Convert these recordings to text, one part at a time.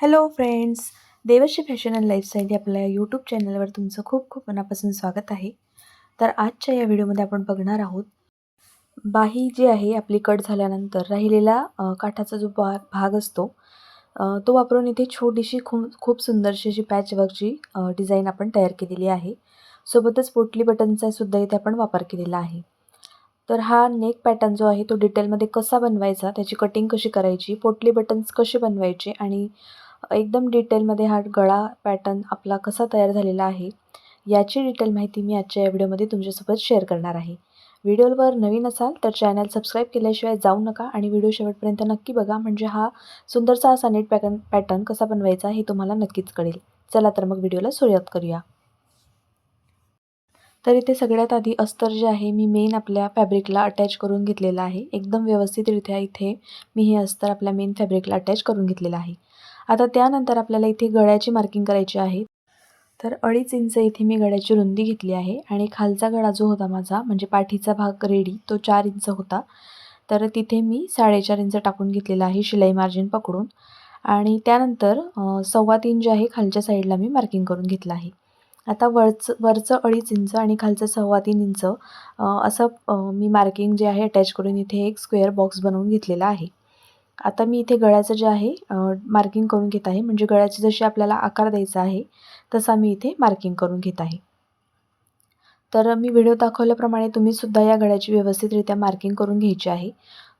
Hello friends, Devashree fashion and lifestyle या आपल्या YouTube चॅनलवर तुमचं खूप खूप मनापासून स्वागत आहे. तर आजच्या या व्हिडिओमध्ये आपण बघणार आहोत बाही जी आहे आपली कट झाल्यानंतर राहिलेला काठाचा जो भाग असतो तो वापरून इथे छोटीशी खूप खूप सुंदरशी अशी पॅचवर्कची डिझाईन आपण तयार केलेली आहे. सोबतच पोटली बटनचा सुद्धा इथे आपण वापर केलेला आहे. तर हा नेक पॅटर्न जो आहे तो डिटेलमध्ये कसा बनवायचा, त्याची कटिंग कशी करायची, पोटली बटन्स कसे बनवायचे आणि एकदम डिटेलमध्ये हा गळा पॅटर्न आपला कसा तयार झालेला आहे याची डिटेल माहिती मी आजच्या या व्हिडिओमध्ये तुमच्यासोबत शेअर करणार आहे. व्हिडिओवर नवीन असाल तर चॅनल सबस्क्राईब केल्याशिवाय जाऊ नका आणि व्हिडिओ शेवटपर्यंत नक्की बघा, म्हणजे हा सुंदरसा असा नेट पॅटर्न कसा बनवायचा हे तुम्हाला नक्कीच कळेल. चला तर मग व्हिडिओला सुरुवात करूया. तर इथे सगळ्यात आधी अस्तर जे आहे मी मेन आपल्या फॅब्रिकला अटॅच करून घेतलेलं आहे. एकदम व्यवस्थितरित्या इथे मी हे अस्तर आपल्या मेन फॅब्रिकला अटॅच करून घेतलेलं आहे. आता त्यानंतर आपल्याला इथे गळ्याची मार्किंग करायची आहे. तर 2.5 इंच इथे मी गळ्याची रुंदी घेतली आहे आणि खालचा गळा जो होता माझा म्हणजे पाठीचा भाग रेडी तो 4 इंच होता. तर तिथे मी 4.5 इंच टाकून घेतलेला आहे शिलाई मार्जिन पकडून आणि त्यानंतर 3.25 जे आहे खालच्या साईडला मी मार्किंग करून घेतलं आहे. आता वरचं 2.5 इंच आणि खालचं 3.25 इंच असं मी मार्किंग जे आहे अटॅच करून इथे एक स्क्वेअर बॉक्स बनवून घेतलेला आहे. आता मी इथे गळ्याचं जे आहे मार्किंग करून घेत आहे, म्हणजे गळ्याची जशी आपल्याला आकार द्यायचा आहे तसा मी इथे मार्किंग करून घेत आहे. तर मी व्हिडिओ दाखवल्याप्रमाणे तुम्हीसुद्धा या गळ्याची व्यवस्थितरित्या मार्किंग करून घ्यायची आहे.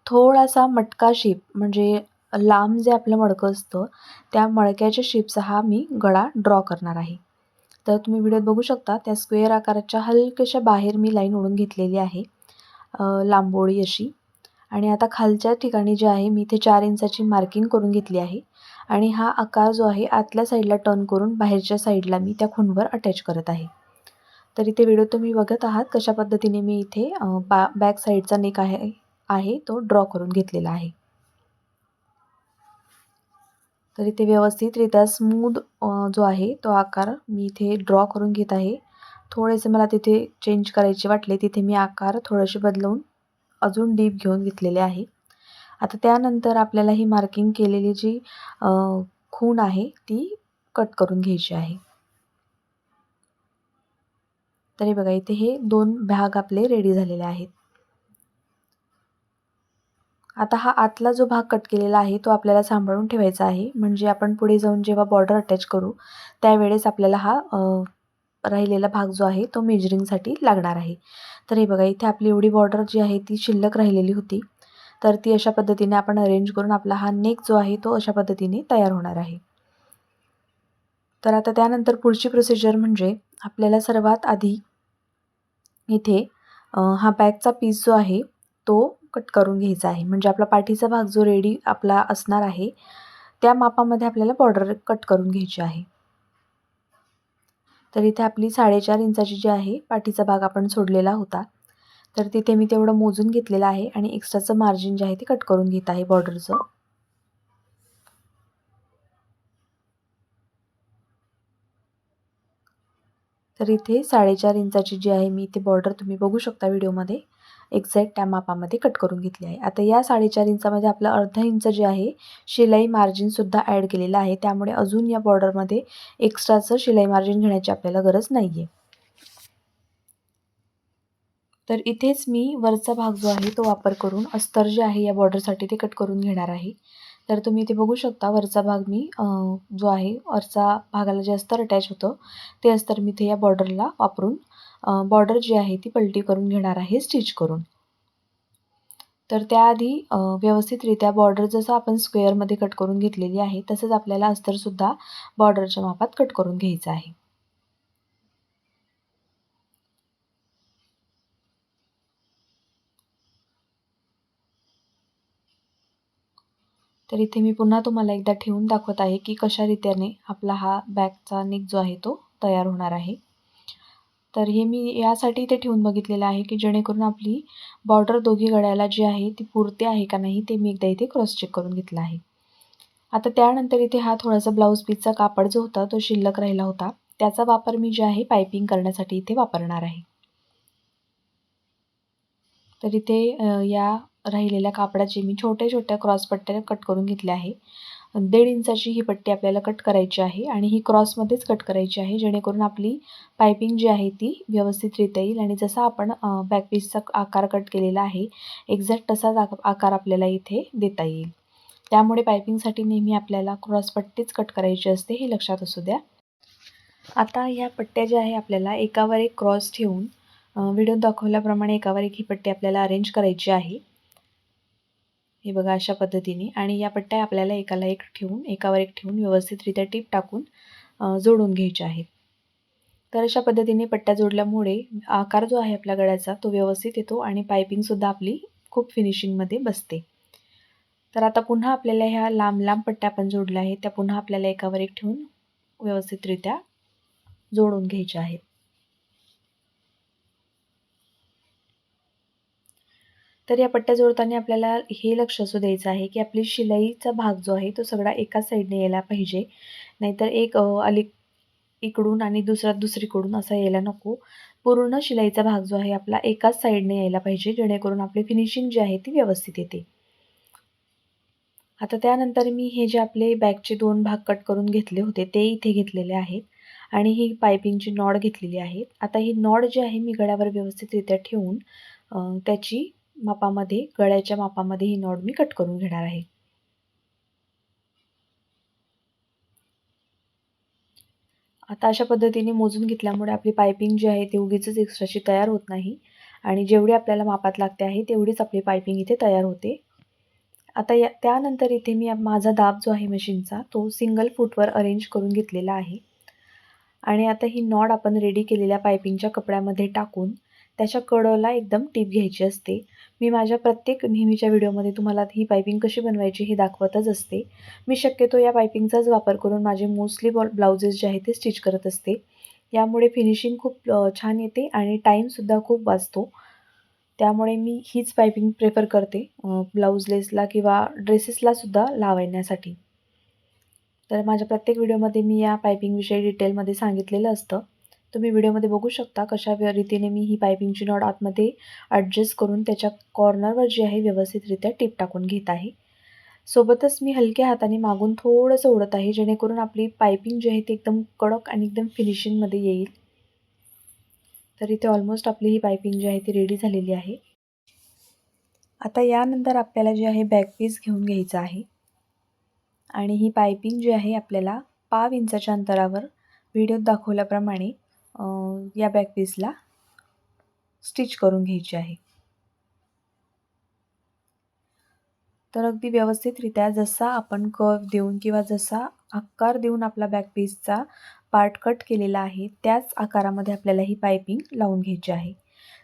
थोडासा मटका शेप म्हणजे लांब जे आपलं मडकं असतं त्या मडक्याच्या शेपचा हा मी गळा ड्रॉ करणार आहे. तर तुम्ही व्हिडिओत बघू शकता त्या स्क्वेअर आकाराच्या हलक्याशा बाहेर मी लाईन ओढून घेतलेली आहे लांबोळी अशी. आणि आता खालच्या ठिकाणी जे आहे मी इथे 4 इंचाची मार्किंग करून घेतली आहे आणि हा आकार जो आहे आतल्या साईडला टर्न करून बाहेरच्या साईडला मी त्या खूणवर अटॅच करत आहे. तर इथे व्हिडिओ तुम्ही बघत आहात कशा पद्धतीने मी इथे बॅक साईडचा नेक आहे तो ड्रॉ करून घेतलेला आहे. तर इथे व्यवस्थितरित्या स्मूथ जो आहे तो आकार मी इथे ड्रॉ करून घेत आहे. थोडेसे मला तिथे चेंज करायचे वाटले तिथे मी आकार थोडेसे बदलवून अजून डीप घेऊन घेतलेले आहे. आता त्यानंतर आपल्याला ही मार्किंग केलेली जी खूण आहे ती कट करून घ्यायची आहे. तरी बघा इथे हे 2 भाग आपले रेडी झालेले आहेत. आता हा आतला जो भाग कट केलेला आहे तो आपल्याला सांभाळून ठेवायचा आहे, म्हणजे आपण पुढे जाऊन जेव्हा बॉर्डर अटॅच करू त्यावेळेस आपल्याला हा राहिलेला भाग जो आहे तो मेजरिंगसाठी लागणार आहे. तर हे बघा इथे आपली एवढी बॉर्डर जी आहे ती शिल्लक राहिलेली होती. तर ती अशा पद्धतीने आपण अरेंज करून आपला हा नेक जो आहे तो अशा पद्धतीने तयार होणार आहे. तर आता त्यानंतर पुढची प्रोसिजर म्हणजे आपल्याला सर्वात आधी इथे हा बॅकचा पीस जो आहे तो कट करून घ्यायचा आहे, म्हणजे आपला पाठीचा भाग जो रेडी आपला असणार आहे त्या मापामध्ये आपल्याला बॉर्डर कट करून घ्यायची आहे. तर इथे आपली 4.5 इंचाची जी आहे पाठीचा भाग आपण सोडलेला होता, तर तिथे मी तेवढं मोजून घेतलेलं आहे आणि एक्स्ट्राचं मार्जिन जे आहे ते कट करून घेत आहे बॉर्डरचं. तर इथे 4.5 इंचाची जी आहे मी इथे बॉर्डर तुम्ही बघू शकता व्हिडिओमध्ये एक्झॅक्ट त्या मापामध्ये कट करून घेतली आहे. आता या 4.5 इंचामध्ये आपलं अर्धा इंच जे आहे शिलाई मार्जिनसुद्धा ॲड केलेलं आहे, त्यामुळे अजून या बॉर्डरमध्ये एक्स्ट्राचं शिलाई मार्जिन घेण्याची आपल्याला गरज नाही आहे. तर इथेच मी वरचा भाग जो आहे तो वापर करून अस्तर जे आहे या बॉर्डरसाठी ते कट करून घेणार आहे. तर तुम्ही इथे बघू शकता वरचा भाग मी जो आहे वरचा भागाला जे अस्तर अटॅच होतं ते अस्तर मी इथे या बॉर्डरला वापरून बॉर्डर जी आहे ती पलटी करून घेणार आहे स्टिच करून. तर त्याआधी व्यवस्थितरित्या बॉर्डर जसं आपण स्क्वेअरमध्ये कट करून घेतलेली आहे तसंच आपल्याला अस्तरसुद्धा बॉर्डरच्या मापात कट करून घ्यायचं आहे. तर इथे मी पुन्हा तुम्हाला एकदा ठेवून दाखवत आहे की कशा रीतीने आपला हा बॅकचा नेक जो आहे तो तयार होणार आहे. तर हे मी यासाठी इथे ठेवून बघितलेलं आहे की जेणेकरून आपली बॉर्डर दोघी गळ्याला जी आहे ती पुरते आहे का नाही ते मी एकदा इथे क्रॉस चेक करून घेतलं आहे. आता त्यानंतर इथे हा थोडासा ब्लाऊज पीसचा कापड जो होता तो शिल्लक राहिला होता, त्याचा वापर मी जे आहे पायपिंग करण्यासाठी इथे वापरणार आहे. तर इथे या राहिलेल्या कापडाचे मी छोट्या छोट्या क्रॉस पट्ट्या कट करून घेतल्या आहे. 1.5 इंचाची ही पट्टी आपल्याला कट करायची आहे आणि ही क्रॉसमध्येच कट करायची आहे, जेणेकरून आपली पायपिंग जी आहे ती व्यवस्थितरित्या येईल. आणि जसा आपण बॅक पीसचा आकार कट केलेला आहे, एक्झॅक्ट तसाच आकार आपल्याला इथे देता येईल. त्यामुळे पायपिंगसाठी नेहमी आपल्याला क्रॉस पट्टीच कट करायची असते, हे लक्षात असू द्या. आता ह्या पट्ट्या ज्या आहे आपल्याला एकावर एक क्रॉस ठेवून व्हिडिओत दाखवल्याप्रमाणे एकावर एक ही पट्टी आपल्याला अरेंज करायची आहे. हे बघा अशा पद्धतीने. आणि या पट्ट्या आपल्याला एकाला एक ठेवून एकावर एक ठेवून व्यवस्थितरित्या टीप टाकून जोडून घ्यायच्या आहेत. तर अशा पद्धतीने पट्ट्या जोडल्यामुळे आकार जो आहे आपल्या गळ्याचा तो व्यवस्थित येतो आणि पायपिंगसुद्धा आपली खूप फिनिशिंगमध्ये बसते. तर आता पुन्हा आपल्याला ह्या लांब लांब पट्ट्या आपण जोडल्या आहेत, त्या पुन्हा आपल्याला एकावर एक ठेवून व्यवस्थितरित्या जोडून घ्यायच्या आहेत. तर या पट्ट्या जोडताना आपल्याला हे लक्ष असू द्यायचं आहे की आपली शिलाईचा भाग जो आहे तो सगळा एकाच साईडने यायला पाहिजे. नाहीतर एक इकडून आणि दुसरीकडून असा यायला नको. पूर्ण शिलाईचा भाग जो आहे आपला एकाच साईडने यायला पाहिजे, जेणेकरून आपली फिनिशिंग जी आहे ती व्यवस्थित येते. आता त्यानंतर मी हे जे आपले बॅकचे 2 भाग कट करून घेतले होते ते इथे घेतलेले आहेत आणि ही पायपिंगची नॉड घेतलेली आहे. आता ही नॉड जी आहे मी गळ्यावर व्यवस्थितरित्या ठेवून त्याची गळ्याच्या मापामध्ये ही नॉड मी कट करून घेणार आहे. आता अशा पद्धतीने मोजून घेतल्यामुळे आपली पायपिंग जी आहे ती उगीचच एक्स्ट्राची तयार होत नाही आणि जेवढी आपल्याला मापात लागते आहे तेवढीच आपली पायपिंग इथे तयार होते. आता त्यानंतर इथे मी माझा दाब जो आहे मशीनचा तो सिंगल फूटवर अरेंज करून घेतलेला आहे. आणि आता ही नॉड आपण रेडी केलेल्या पायपिंगच्या कपड्यामध्ये टाकून त्याच्या कडला एकदम टीप घ्यायची असते. मी माझ्या प्रत्येक नेहमीच्या व्हिडिओमध्ये तुम्हाला ही पायपिंग कशी बनवायची हे दाखवतच असते. मी शक्यतो या पायपिंगचाच वापर करून माझे मोस्टली ब्लाउजेस जे आहेत ते स्टिच करत असते. यामुळे फिनिशिंग खूप छान येते आणि टाईमसुद्धा खूप वाचतो. त्यामुळे मी हीच पायपिंग प्रेफर करते ब्लाऊज लेसला किंवा ड्रेसेसलासुद्धा लावण्यासाठी. तर माझ्या प्रत्येक व्हिडिओमध्ये मी या पायपिंगविषयी डिटेलमध्ये सांगितलेलं असतं. तुम्ही व्हिडिओमध्ये बघू शकता कशा रीतीने मी ही पायपिंगची नॉड आतमध्ये ॲडजस्ट करून त्याच्या कॉर्नरवर जी आहे व्यवस्थितरित्या टीप टाकून घेत आहे. सोबतच मी हलक्या हाताने मागून थोडंसं ओढत आहे, जेणेकरून आपली पायपिंग जी आहे ती एकदम कडक आणि एकदम फिनिशिंगमध्ये येईल. तर इथे ऑलमोस्ट आपली ही पायपिंग जी आहे ती रेडी झालेली आहे. आता यानंतर आपल्याला जे आहे बॅक पीस घेऊन घ्यायचं आहे आणि ही पायपिंग जी आहे आपल्याला 1/2 इंचाच्या अंतरावर व्हिडिओत दाखवल्याप्रमाणे या बॅक पीसला स्टिच करून घ्यायची आहे. तर अगदी व्यवस्थितरित्या जसा आपण कर्व देऊन किंवा जसा आकार देऊन आपला बॅक पीसचा पार्ट कट केलेला आहे त्याच आकारामध्ये आपल्याला ही पायपिंग लावून घ्यायची आहे.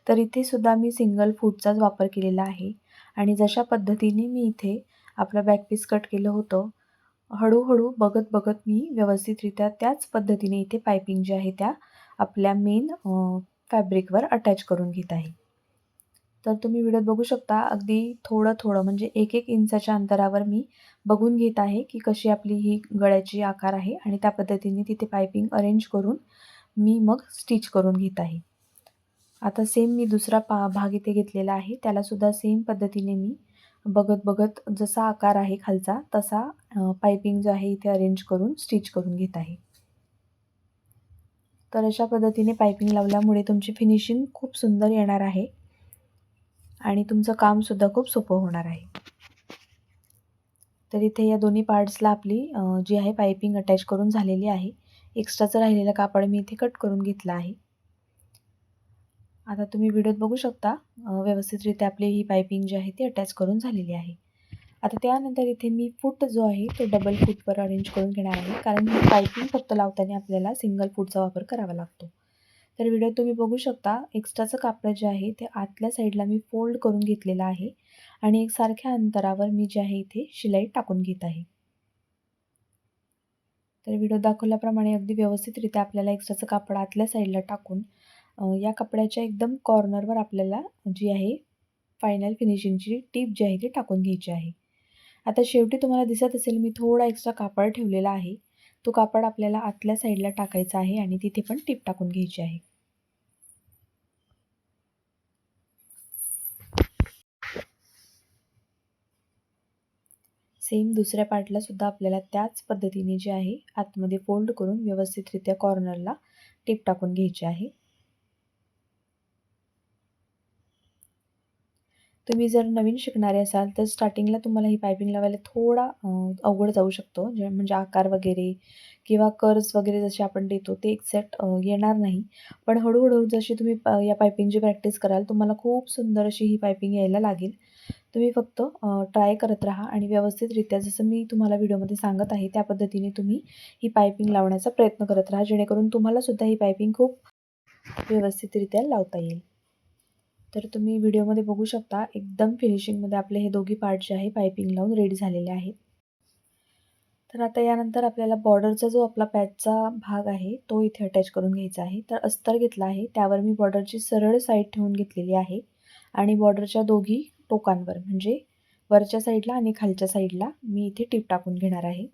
तर इथे सुद्धा मी सिंगल फूटचाच वापर केलेला आहे आणि जशा पद्धतीने मी इथे आपलं बॅक पीस कट केलं होतं, हळूहळू बघत मी व्यवस्थितरित्या त्याच पद्धतीने इथे पायपिंग जी आहे त्या आपल्या मेन फॅब्रिकवर अटॅच करून घेत आहे. तर तुम्ही व्हिडिओत बघू शकता अगदी थोडं म्हणजे 1-1 इंचाच्या अंतरावर मी बघून घेत आहे की कशी आपली ही गळ्याची आकार आहे आणि त्या पद्धतीने तिथे पायपिंग अरेंज करून मी मग स्टिच करून घेत आहे. आता सेम मी दुसरा भाग इथे घेतलेला आहे, त्यालासुद्धा सेम पद्धतीने मी बघत जसा आकार आहे खालचा तसा पायपिंग जो आहे इथे अरेंज करून स्टिच करून घेत आहे. तर अशा पद्धतीने पायपिंग लावल्यामुळे तुमची फिनिशिंग खूप सुंदर येणार आहे आणि तुमचं कामसुद्धा खूप सोपं होणार आहे. तर इथे या दोन्ही पार्ट्सला आपली जी आहे पायपिंग अटॅच करून झालेली आहे. एक्स्ट्राचं राहिलेलं कापड मी इथे कट करून घेतलं आहे. आता तुम्ही व्हिडिओत बघू शकता व्यवस्थितरित्या आपली ही पायपिंग जी आहे ती अटॅच करून झालेली आहे. आता त्यानंतर इथे मी फूट जो आहे तो डबल फूटवर अरेंज करून घेणार आहे, कारण ही पायपिंग फक्त लावताना आपल्याला सिंगल फूटचा वापर करावा लागतो. तर व्हिडिओत तुम्ही बघू शकता एक्स्ट्राचं कापड जे आहे ते आतल्या साईडला मी फोल्ड करून घेतलेलं आहे आणि एकसारख्या अंतरावर मी जे आहे इथे शिलाई टाकून घेत आहे. तर व्हिडिओ दाखवल्याप्रमाणे अगदी व्यवस्थितरित्या आपल्याला एक्स्ट्राचं कापड आतल्या साईडला टाकून या कपड्याच्या एकदम कॉर्नरवर आपल्याला जी आहे फायनल फिनिशिंगची टीप जी आहे ती टाकून घ्यायची आहे. आता शेवटी तुम्हाला दिसत असेल मी थोडा एक्स्ट्रा कापड ठेवलेला आहे. तो कापड आपल्याला आतल्या साईडला टाकायचा आहे आणि तिथे पण टीप टाकून घ्यायची आहे. सेम दुसऱ्या पार्टला सुद्धा आपल्याला त्याच पद्धतीने जे आहे आतमध्ये फोल्ड करून व्यवस्थितरित्या कॉर्नरला टिप टाकून घ्यायची आहे. तुम्ही जर नवीन शिकणारे असाल तर स्टार्टिंगला तुम्हाला ही पायपिंग लावायला थोडा अवघड जाऊ शकतो. म्हणजे आकार वगैरे किंवा कर्व्स वगैरे जसे आपण देतो ते एक्झॅक्ट येणार नाही. पण हळूहळू जशी तुम्ही या पायपिंगची प्रॅक्टिस कराल तुम्हाला खूप सुंदर अशी ही पायपिंग यायला लागेल. तुम्ही फक्त ट्राय करत राहा आणि व्यवस्थितरित्या जसं मी तुम्हाला व्हिडिओमध्ये सांगत आहे त्या पद्धतीने तुम्ही ही पायपिंग लावण्याचा प्रयत्न करत राहा, जेणेकरून तुम्हाला सुद्धा ही पायपिंग खूप व्यवस्थितरित्या लावता येईल. तर तुम्ही व्हिडिओमध्ये बघू शकता एकदम फिनिशिंगमध्ये आपले हे दोघी पार्ट जे आहे पायपिंग लावून रेडी झालेले आहेत. तर आता यानंतर आपल्याला बॉर्डरचा जो आपला पॅचचा भाग आहे तो इथे अटॅच करून घ्यायचा आहे. तर अस्तर घेतला आहे, त्यावर मी बॉर्डरची सरळ साईड ठेवून घेतलेली आहे आणि बॉर्डरच्या दोघी टोकांवर म्हणजे वरच्या साईडला आणि खालच्या साईडला मी इथे टिप टाकून घेणार आहे.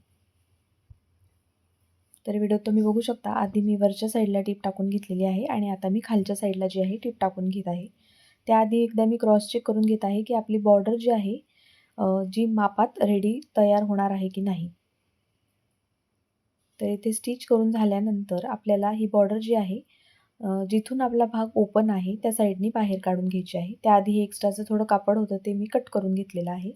तर व्हिडिओत तुम्ही बघू शकता आधी मी वरच्या साईडला टिप टाकून घेतलेली आहे आणि आता मी खालच्या साईडला जी आहे टिप टाकून घेत आहे. त्याआधी एकदा मी क्रॉस चेक करून घेत आहे की आपली बॉर्डर जी आहे जी मापात रेडी तयार होणार आहे की नाही. तर इथे स्टिच करून झाल्यानंतर आपल्याला ही बॉर्डर जी आहे जिथून आपला भाग ओपन आहे त्या साईडनी बाहेर काढून घ्यायची आहे. त्याआधी हे एक्स्ट्राचं थोडं कापड होतं ते मी कट करून घेतलेलं आहे.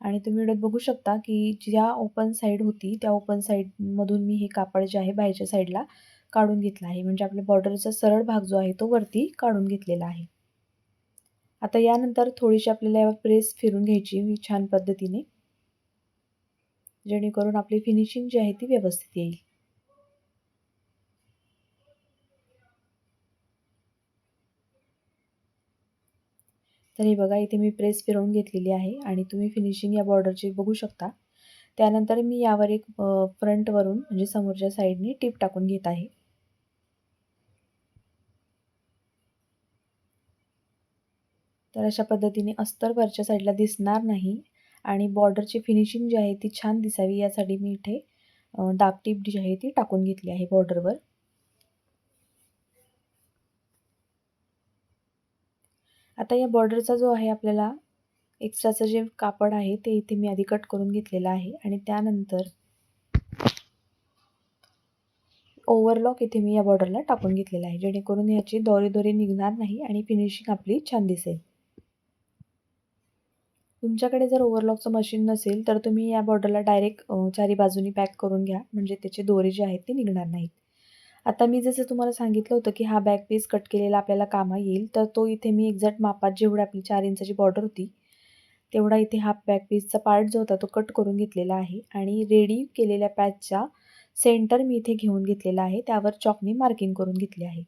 आणि तुम्ही व्हिडिओत बघू शकता की ज्या ओपन साईड होती त्या ओपन साईडमधून मी हे कापड जे आहे बाहेरच्या साईडला काढून घेतलं आहे. म्हणजे आपल्या बॉर्डरचा सरळ भाग जो आहे तो वरती काढून घेतलेला आहे. आता यानंतर थोडीशी आपल्याला यावर प्रेस फिरून घ्यायची छान पद्धतीने, जेणेकरून आपली फिनिशिंग जी आहे ती व्यवस्थित येईल. तर हे बघा इथे मी प्रेस फिरवून घेतलेली आहे आणि तुम्ही फिनिशिंग या बॉर्डरची बघू शकता. त्यानंतर मी यावर एक फ्रंटवरून म्हणजे समोरच्या साईडने टिप टाकून घेत आहे. तर अशा पद्धतीने अस्तर वरच्या साईडला दिसणार नाही आणि बॉर्डरची फिनिशिंग जी आहे ती छान दिसावी यासाठी मी इथे डार्क टिप जी आहे ती टाकून घेतली आहे बॉर्डरवर. आता या बॉर्डरचा जो आहे आपल्याला एक्स्ट्राचं जे कापड आहे ते इथे मी आधी कट करून घेतलेलं आहे आणि त्यानंतर ओव्हरलॉक इथे मी या बॉर्डरला टाकून घेतलेला आहे, जेणेकरून याची दोरे निघणार नाही आणि फिनिशिंग आपली छान दिसेल. तुमच्याकडे जर ओव्हरलॉकचं मशीन नसेल तर तुम्ही या बॉर्डरला डायरेक्ट चारी बाजूनी पॅक करून घ्या, म्हणजे त्याचे दोरे जे आहेत ते निघणार नाहीत. आता मी जसं तुम्हाला सांगितलं होतं की हा बॅक पीस कट केलेला आपल्याला कामा येईल, तर तो इथे मी एक्झॅक्ट मापात जेवढी आपली 4 इंचाची बॉर्डर होती तेवढा इथे हा बॅक पीसचा पार्ट जो होता तो कट करून घेतलेला आहे आणि रेडी केलेल्या पॅचच्या सेंटर मी इथे घेऊन घेतलेला आहे. त्यावर चॉकनी मार्किंग करून घेतली आहे.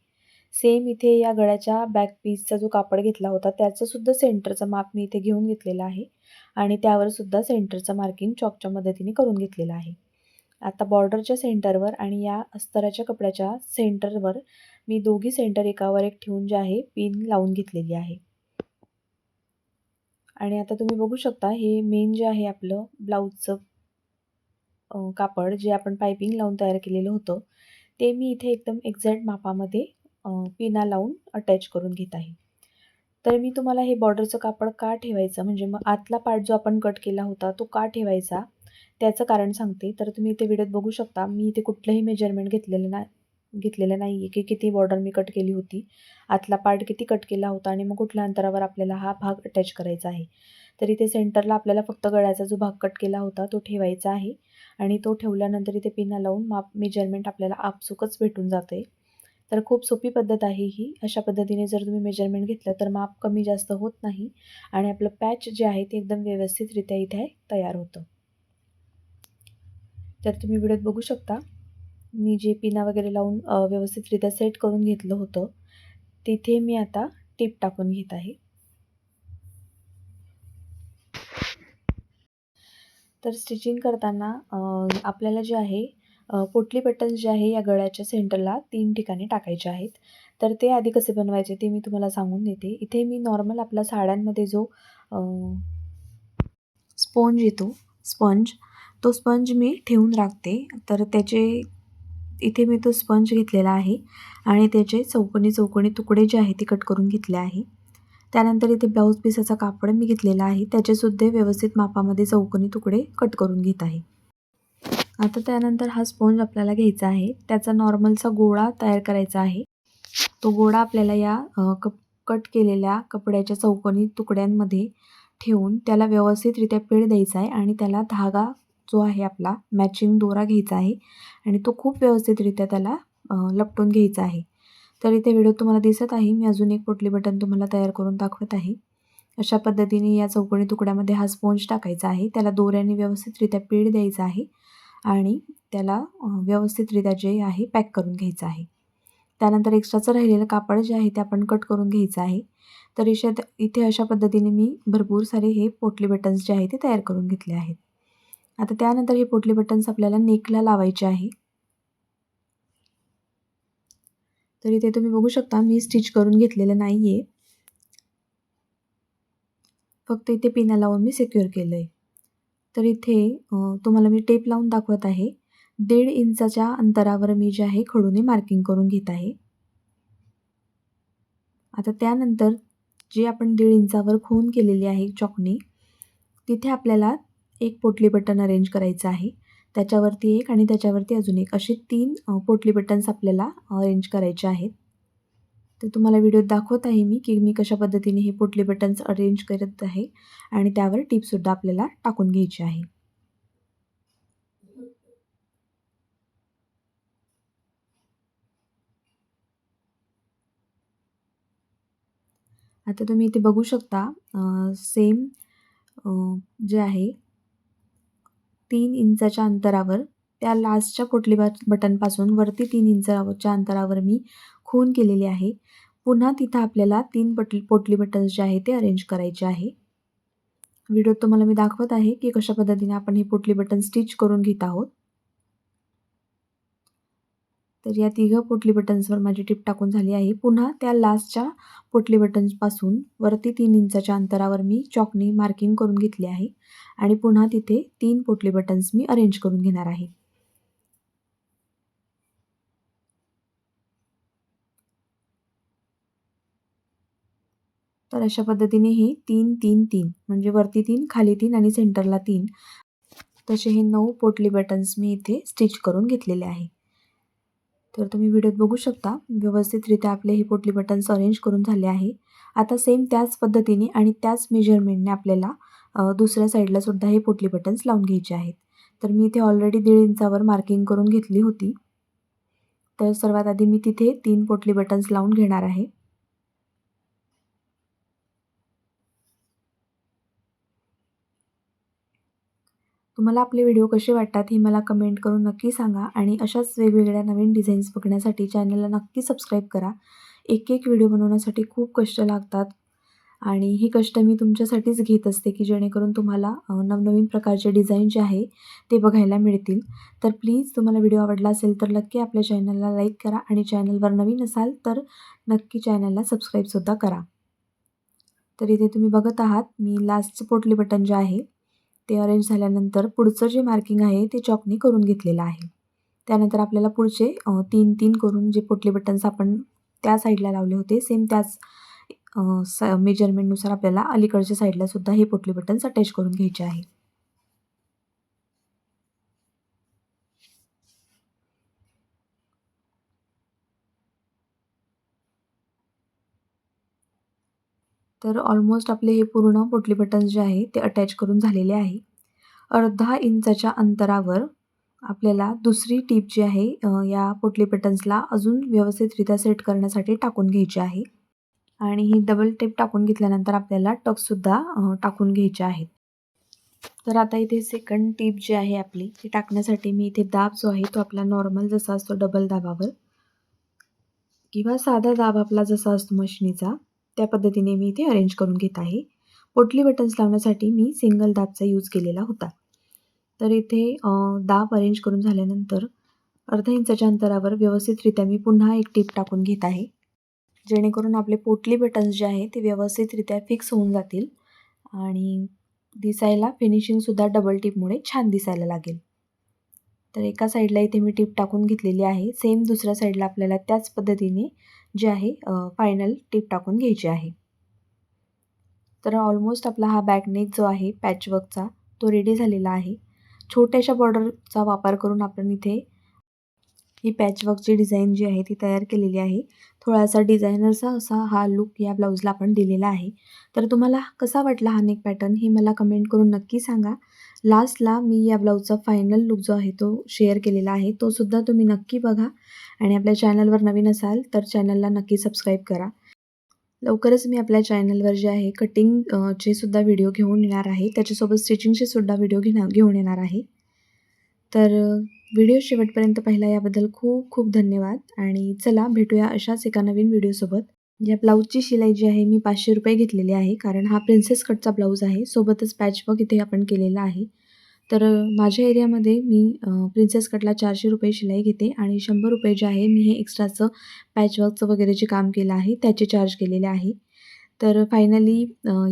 सेम इथे या गळ्याच्या बॅक पीसचा जो कापड घेतला होता त्याचंसुद्धा सेंटरचं माप मी इथे घेऊन घेतलेलं आहे आणि त्यावर सुद्धा सेंटरचं मार्किंग चॉकच्या मदतीने करून घेतलेलं आहे. आता बॉर्डरच्या सेंटरवर आणि या अस्तराच्या कपड्याच्या सेंटरवर मी दोघी सेंटर एकावर एक ठेवून जे आहे पिन लावून घेतलेली आहे. आणि आता तुम्ही बघू शकता हे मेन जे आहे आपलं ब्लाऊजचं कापड जे आपण पायपिंग लावून तयार केलेलं होतं ते मी इथे एकदम एक्झॅक्ट मापामध्ये पिना लावून अटॅच करून घेत आहे. तर मी तुम्हाला हे बॉर्डरचं कापड का ठेवायचं म्हणजे मग आतला पार्ट जो आपण कट केला होता तो का ठेवायचा त्याचं कारण सांगते. तर तुम्ही इथे व्हिडिओत बघू शकता मी इथे कुठलंही मेजरमेंट घेतलेलं नाही आहे की किती बॉर्डर मी कट केली होती, आतला पार्ट किती कट केला होता आणि मग कुठल्या अंतरावर आपल्याला हा भाग अटॅच करायचा आहे. तर इथे सेंटरला आपल्याला फक्त गळ्याचा जो भाग कट केला होता तो ठेवायचा आहे आणि तो ठेवल्यानंतर इथे पिना लावून माप मेजरमेंट आपल्याला आपसुकच भेटून जाते. तर खूप सोपी पद्धत आहे ही. अशा पद्धतीने जर तुम्ही मेजरमेंट घेतलं तर माप कमी जास्त होत नाही आणि आपलं पॅच जे आहे ते एकदम व्यवस्थितरित्या इथे तयार होतं. तर तुम्ही व्हिडिओत बघू शकता मी जे पिना वगैरे लावून व्यवस्थितरित्या सेट करून घेतलं होतं तिथे मी आता टिप टाकून घेत आहे. तर स्टिचिंग करताना आपल्याला जे आहे पोटली बटन्स जे आहे या गळ्याच्या सेंटरला 3 ठिकाणी टाकायचे आहेत. तर ते आधी कसे बनवायचे ते मी तुम्हाला सांगून देते. इथे मी नॉर्मल आपला साड्यांमध्ये जो स्पॉन्ज येतो तो स्पंज मी ठेवून राखते. तर त्याचे इथे मी तो स्पंज घेतलेला आहे आणि त्याचे चौकोनी तुकडे जे आहेत ते कट करून घेतले आहे. त्यानंतर इथे ब्लाऊज पीसाचा कापड मी घेतलेला आहे, त्याचेसुद्धा व्यवस्थित मापामध्ये चौकोनी तुकडे कट करून घेत आहे. आता त्यानंतर हा स्पोंज आपल्याला घ्यायचा आहे, त्याचा नॉर्मलचा गोळा तयार करायचा आहे. तो गोळा आपल्याला या कट केलेल्या कपड्याच्या चौकोनी तुकड्यांमध्ये ठेवून त्याला व्यवस्थितरित्या पीळ द्यायचा आहे आणि त्याला धागा जो आहे आपला मॅचिंग दोरा घ्यायचा आहे आणि तो खूप व्यवस्थितरित्या त्याला लपटून घ्यायचा आहे. तर इथे व्हिडिओ तुम्हाला दिसत आहे, मी अजून एक पोटली बटन तुम्हाला तयार करून दाखवत आहे. अशा पद्धतीने या चौकोनी तुकड्यामध्ये हा स्पोंज टाकायचा आहे, त्याला दोऱ्याने व्यवस्थितरित्या पीळ द्यायचा आहे आणि त्याला व्यवस्थितरित्या जे आहे पॅक करून घ्यायचं आहे. त्यानंतर एक्स्ट्राचं राहिलेलं कापड जे आहे ते आपण कट करून घ्यायचं आहे. तर इथे अशा पद्धतीने मी भरपूर सारे हे पोटली बटन्स जे आहे ते तयार करून घेतले आहेत. आता त्यानंतर हे पोटली बटन्स आपल्याला नेकला लावायचे आहे. तर इथे तुम्ही बघू शकता मी स्टिच करून घेतलेलं नाही आहे. फक्त इथे पिना लावून मी सिक्युअर केलं आहे. तर इथे तुम्हाला मी टेप लावून दाखवत आहे. 1.5 इंचाच्या अंतरावर मी जे आहे खडूने मार्किंग करून घेत आहे. आता त्यानंतर जे आपण 1.5 इंचावर खूण केलेली आहे चॉकनी, तिथे आपल्याला एक पोटली बटन अरेंज करायचं आहे. त्याच्यावरती एक आणि त्याच्यावरती अजून एक असे 3 पोटली बटन्स आपल्याला अरेंज करायचे आहेत. तर तुम्हाला व्हिडिओत दाखवत आहे मी की मी कशा पद्धतीने हे पोटली बटन्स अरेंज करत आहे आणि त्यावर टिपसुद्धा आपल्याला टाकून घ्यायची आहे. आता तुम्ही इथे बघू शकता सेम जे आहे 3 इंचाच्या अंतरावर त्या लास्टच्या पोटली बटनपासून वरती 3 इंचाच्या अंतरावर मी खूण केलेली आहे. पुन्हा तिथं आपल्याला 3 पोटली बटन्स जे आहे ते अरेंज करायचे आहे. व्हिडिओत तुम्हाला मी दाखवत आहे की कशा पद्धतीने आपण ही पोटली बटन स्टिच करून घेत आहोत. तर या तिघं पोटली बटन्सवर माझी टिप टाकून झाली आहे. पुन्हा त्या लास्टच्या पोटली बटन्सपासून वरती 3 इंचाच्या अंतरावर मी चॉकनी मार्किंग करून घेतली आहे आणि पुन्हा तिथे 3 पोटली बटन्स मी अरेंज करून घेणार आहे. तर अशा पद्धतीने हे 3, 3, 3 म्हणजे वरती 3, खाली 3 आणि सेंटरला 3 तसे हे 9 पोटली बटन्स मी इथे स्टिच करून घेतलेले आहे. तर तुम्ही व्हिडिओत बघू शकता व्यवस्थितरित्या आपले हे पोटली बटन्स अरेंज करून झाले आहे. आता सेम त्याच पद्धतीने आणि त्याच मेजरमेंटने आपल्याला दुसऱ्या साईडला सुद्धा हे पोटली बटन्स लावून घ्यायचे आहेत. तर मी इथे ऑलरेडी 1.5 इंचावर मार्किंग करून घेतली होती. तर सर्वात आधी मी तिथे 3 पोटली बटन्स लावून घेणार आहे. तुम्हाला आपले व्हिडिओ कसे वाटतात हे मला कमेंट करून नक्की सांगा आणि अशाच वेगवेगळ्या नवीन डिझाईन्स बघण्यासाठी चॅनलला नक्की सबस्क्राईब करा. एक व्हिडिओ बनवण्यासाठी खूप कष्ट लागतात आणि हे कष्ट मी तुमच्यासाठीच घेत असते की जेणेकरून तुम्हाला नवनवीन प्रकारचे डिझाईन जे आहे ते बघायला मिळतील. तर प्लीज तुम्हाला व्हिडिओ आवडला असेल तर नक्की आपल्या चॅनलला लाईक करा आणि चॅनलवर नवीन असाल तर नक्की चॅनलला सबस्क्राईबसुद्धा करा. तर इथे तुम्ही बघत आहात मी लास्टचं पोटली बटन जे आहे ते अरेंज झाल्यानंतर पुढचं जे मार्किंग आहे ते चॉकनी करून घेतलेलं आहे. त्यानंतर आपल्याला पुढचे 3-3 करून जे पोटली बटन्स आपण त्या साईडला लावले होते सेम त्याच मेजरमेंटनुसार आपल्याला अलीकडच्या साईडला सुद्धा हे पोटली बटन्स अटॅच करून घ्यायचे आहे. तर ऑलमोस्ट आपले हे पूर्ण पोटली बटन्स जे आहे ते अटॅच करून झालेले आहे. अर्धा इंचाच्या अंतरावर आपल्याला दुसरी टीप जी आहे या पोटली बटन्सला अजून व्यवस्थितरित्या सेट करण्यासाठी टाकून घ्यायची आहे आणि ही डबल टेप टाकून घेतल्यानंतर आपल्याला टक्ससुद्धा टाकून घ्यायचे आहेत. तर आता इथे सेकंड टीप जी आहे आपली ती टाकण्यासाठी मी इथे दाब जो आहे तो आपला नॉर्मल जसा असतो डबल दाबावर किंवा साधा दाब आपला जसा असतो मशिनीचा त्या पद्धतीने मी इथे अरेंज करून घेत आहे. पोटली बटन्स लावण्यासाठी मी सिंगल दाबचा यूज केलेला होता. तर इथे दाब अरेंज करून झाल्यानंतर अर्धा इंचाच्या अंतरावर व्यवस्थितरित्या मी पुन्हा एक टीप टाकून घेत आहे. जेणेकरून आपले पोटली बटन्स जे आहे ते व्यवस्थितरित्या फिक्स होऊन जातील आणि दिसायला फिनिशिंगसुद्धा डबल टिपमुळे छान दिसायला लागेल. तर एका साईडला इथे मी टीप टाकून घेतलेली आहे. सेम दुसऱ्या साईडला आपल्याला त्याच पद्धतीने जे आहे फायनल टीप टाकून घ्यायची आहे. तर ऑलमोस्ट आपला हा बॅकनेक जो आहे पॅचवर्कचा तो रेडी झालेला आहे. छोट्याशा बॉर्डरचा वापर करून आपण इथे ही पॅचवर्कची डिझाईन जी आहे ती तयार केलेली आहे. थोडासा डिझायनरचा असा हा लूक या ब्लाऊजला आपण दिलेला आहे. तर तुम्हाला कसा वाटला हा नेक पॅटर्न हे मला कमेंट करून नक्की सांगा. लास्टला मी या ब्लाऊजचा फायनल लूक जो आहे तो शेअर केलेला आहे. तो सुद्धा तुम्ही नक्की बघा आणि आपल्या चॅनलवर नवीन असाल तर चॅनलला नक्की सबस्क्राईब करा. लवकरच मी आपल्या चॅनलवर जे आहे कटिंग चे सुद्धा व्हिडिओ घेऊन येणार आहे. त्याच्यासोबत स्टिचिंगचे सुद्धा व्हिडिओ घेऊन येणार आहे. तर व्हिडिओ शेवटपर्यंत पाहिला याबद्दल खूप खूप धन्यवाद आणि चला भेटूया अशाच एका नवीन व्हिडिओसोबत. या ब्लाऊजची शिलाई जी आहे मी ₹500 घेतलेली आहे कारण हा प्रिन्सेस कटचा ब्लाऊज आहे. सोबतच पॅचवर्क इथे आपण केलेला आहे. तर माझ्या एरियामध्ये मी प्रिन्सेस कटला ₹400 शिलाई घेते आणि ₹100 जे आहे मी हे एक्स्ट्राचं पॅचवर्कचं वगैरे जे काम केलं आहे त्याचे चार्ज केलेले आहे. तर फायनली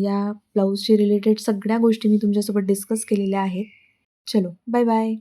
या ब्लाऊजशी रिलेटेड सगळ्या गोष्टी मी तुमच्यासोबत डिस्कस केलेल्या आहेत. चलो बाय बाय.